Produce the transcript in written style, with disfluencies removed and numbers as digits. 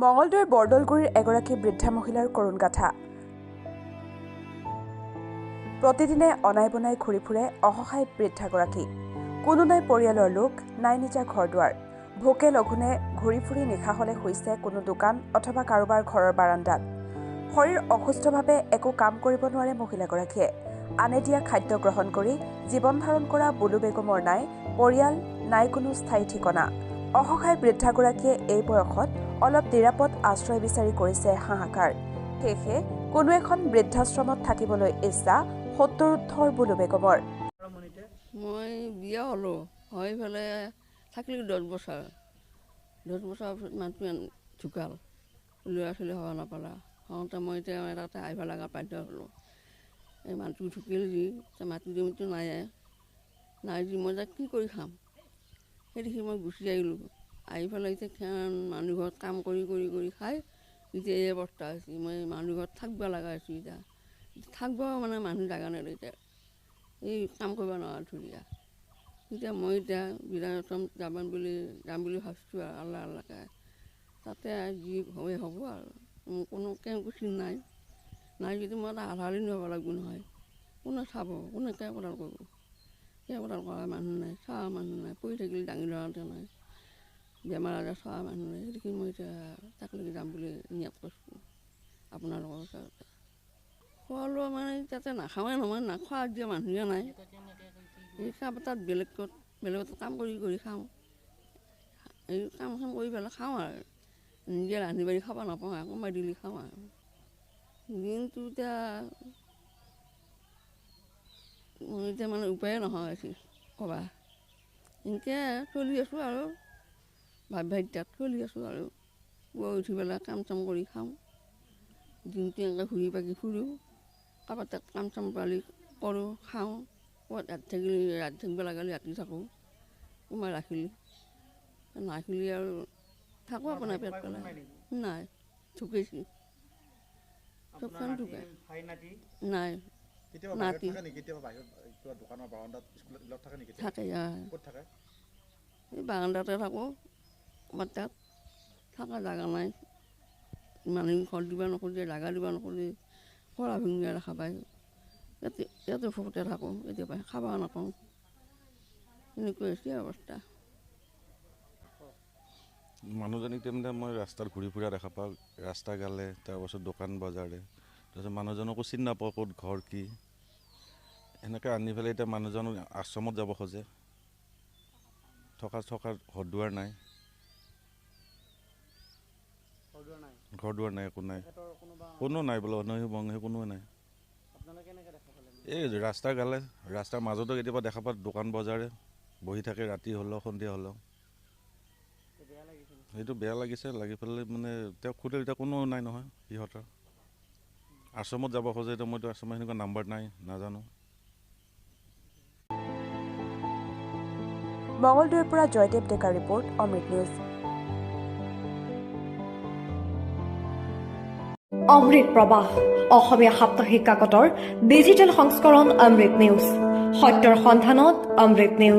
মঙলদৈৰ বৰদলগুৰিৰ এগৰাকী বৃদ্ধা মহিলাৰ কৰুণ গাথা। প্ৰতিদিনে অনাই বনাই ঘূৰি ফুৰে অসহায় বৃদ্ধাগৰাকী। কোনো নাই পৰিয়ালৰ লোক, নাই নিজা ঘৰ দুৱাৰ। ভোকে লঘোণে ঘূৰি ফুৰি নিশা হলে হৈছে কোনো দোকান অথবা কাৰোবাৰ ঘৰৰ বাৰাণ্ডাত। শৰীৰ অসুস্থভাৱে একো কাম কৰিব নোৱাৰে মহিলাগৰাকীয়ে। আনে দিয়া খাদ্য গ্ৰহণ কৰি জীৱন ধাৰণ কৰা বুলু বেগমৰ নাই পৰিয়াল, নাই কোনো স্থায়ী ঠিকনা। অসহায় বৃদ্ধাগৰাকীয়ে এই বয়সত অলপ নিৰাপদ আশ্ৰয় বিচাৰি কৰিছে হাহাকাৰ। সেয়েহে কোনো এখন বৃদ্ধাশ্ৰমত থাকিবলৈ ইচ্ছা ৭০ বুলু বেগমৰ। মই বিয়া হ'লোঁ, হৈ পেলাই থাকিলোঁ 10 বছৰ। 10 বছৰৰ পিছত মানুহটো ঢুকাল, ল'ৰা ছোৱালী হ'ব নাপালা। হওঁতে মই এতিয়া তাতে আহিব লগা বাধ্য হ'লোঁ। এই মানুহটো ঢুকিল যি মাটি জমিটো নাই যি মই কি কৰি খাম। সেই দেখি মই গুচি আহিলোঁ। আহি পেলাই এতিয়া মানুহ ঘৰত কাম কৰি খাই এতিয়া এই অৱস্থা হৈছে। মই মানুহ ঘৰত থাকিব লগা হৈছোঁ। এতিয়া থাকিব মানে মানুহ জাগা নাই এতিয়া, এই কাম কৰিব নোৱাৰা ধুনীয়া। এতিয়া মই এতিয়া বৃদ্ধাশ্ৰম যাম বুলি ভাবিছোঁ আৰু আল্লাহকে। তাতে যি হয় হ'ব আৰু কোনো চিন নাই যদি মই এটা আধালি নহ'ব লাগিব নহয়। কোনে চাব, কোনে কেইকোডাল কৰিব, কেইকোডাল কৰা মানুহ নাই, চোৱা মানুহ নাই, পৰি থাকিলে দাঙি ধৰাতে নাই, বেমাৰ আজাৰ চোৱা মানুহ নাই। সেইদেখি মই এতিয়া তাকলৈকে যাম বুলি নিয়ত কৰিছোঁ আপোনালোকৰ ওচৰতে। খোৱা লোৱা মানে তাতে নাখাওঁৱে নহয়, খোৱা দিয়া মানুহে নাই। এই কাম তাত বেলেগত কাম কৰি খাওঁ। এই কাম কৰি পেলাই খাওঁ আৰু নিজে ৰান্ধি বাঢ়ি খাব নাপাওঁ, কোনোবাই দিলে খাওঁ আৰু দিনটো এতিয়া মানে উপায়ে নহয় হৈছে ক'বা। এনেকৈ চলি আছোঁ আৰু ভাত চলি আছোঁ আৰু পুৱা উঠি পেলাই কাম চাম কৰি খাওঁ। দিনটো এনেকৈ ঘূৰি পাকি ফুৰোঁ, কাৰোবাৰ তাত কাম চাম পালি কৰোঁ, খাওঁ। ক'ৰবাত ৰাতি থাকিব লাগিলে ৰাতি থাকোঁ, কোনোবাই নাখিলি আৰু থাকোঁ আপোনাৰ পেট পেলাই। নাই ঢুকাইছে, চবখন ঢুকাই নাই। নাতি থাকে, এই বাৰাণ্ডাতে থাকোঁ। আমাৰ তাত থকা জাগা নাই, মানুহ ঘৰ দিব নোখোজে, জাগা দিব নোখোজে, খৰা ভুঙিয়া দেখা পায়। ইয়াতে ভোকতে থাকোঁ, কেতিয়াবা খাব নাপাওঁ। এনেকুৱা হৈছে অৱস্থা। মানুহজনীক তাৰমানে মই ৰাস্তাত ঘূৰি ফুৰা দেখা পাওঁ, ৰাস্তা গালে, তাৰপাছত দোকান বজাৰে। তাৰপিছত মানুহজনকো চিনি নাপাওঁ ক'ত ঘৰ কি। এনেকৈ আনি পেলাই এতিয়া মানুহজনক আশ্ৰমত যাব খোজে। থকা ঘৰ দুৱাৰ নাই, ঘৰ দুৱাৰ নাই, একো নাই, কোনো নাই বোলে, অনহি বংশী কোনো নাই। এই ৰাস্তা গালে, ৰাস্তাৰ মাজতো কেতিয়াবা দেখা পাওঁ দোকান বজাৰে বহি থাকে, ৰাতি হ'লেও সন্ধিয়া হ'লেও। সেইটো বেয়া লাগিছে, লাগি পেলাই মানে তেওঁক সুধিলে এতিয়া কোনো নাই নহয় সিহঁতৰ। আশ্ৰমত যাব খোজে, এতিয়া মইতো আশ্ৰমত সেনেকুৱা নাম্বাৰ নাই, নাজানো। মঙলদৈৰ পৰা জয়দেৱ ডেকাৰ ৰিপৰ্ট, অমৃত নিউজ। অমৃত প্ৰবাহ অসমীয়া সাপ্তাহিক কাকতৰ ডিজিটেল সংস্কৰণ অমৃত নিউজ, সত্যৰ সন্ধানত অমৃত নিউজ।